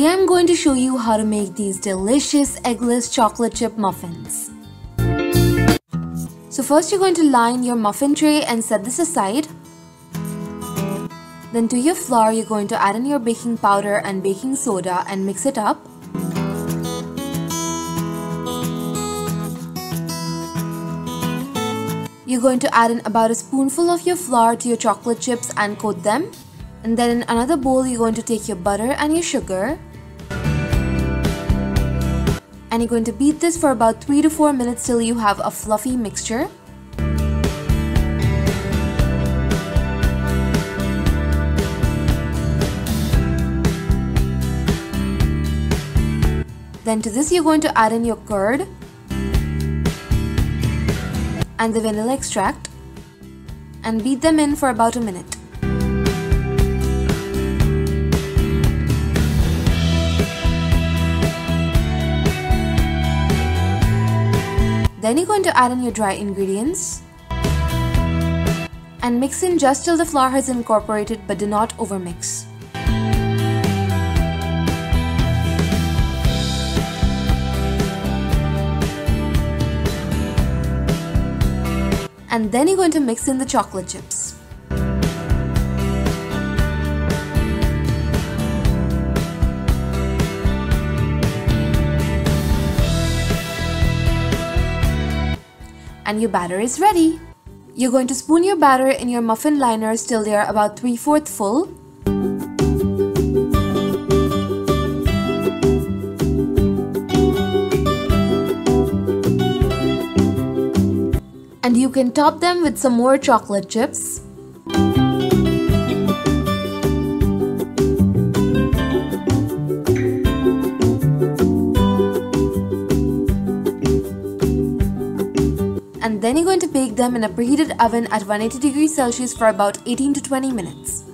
Today I'm going to show you how to make these delicious eggless chocolate chip muffins. So first you're going to line your muffin tray and set this aside. Then to your flour you're going to add in your baking powder and baking soda and mix it up. You're going to add in about a spoonful of your flour to your chocolate chips and coat them. And then in another bowl you're going to take your butter and your sugar. And you're going to beat this for about 3 to 4 minutes till you have a fluffy mixture. Then to this you're going to add in your curd and the vanilla extract and beat them in for about a minute. Then you're going to add in your dry ingredients and mix in just till the flour has incorporated, but do not overmix. And then you're going to mix in the chocolate chips. And your batter is ready. You're going to spoon your batter in your muffin liners till they are about 3/4 full. And you can top them with some more chocolate chips. And then you're going to bake them in a preheated oven at 180 degrees Celsius for about 18 to 20 minutes.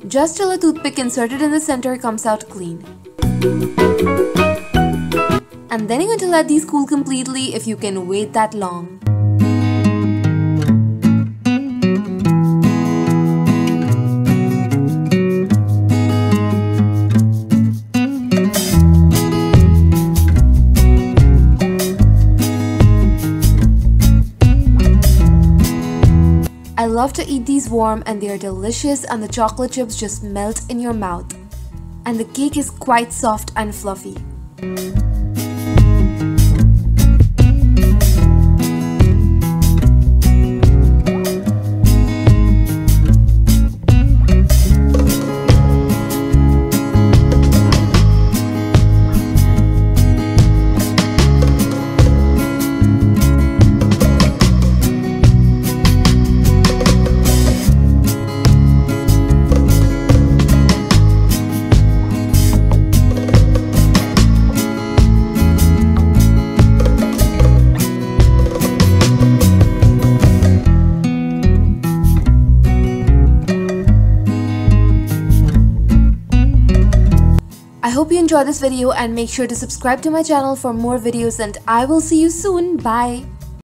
Just till a toothpick inserted in the center comes out clean. And then you're going to let these cool completely if you can wait that long. I love to eat these warm and they are delicious and the chocolate chips just melt in your mouth. And the cake is quite soft and fluffy. I hope you enjoyed this video and make sure to subscribe to my channel for more videos and I will see you soon. Bye!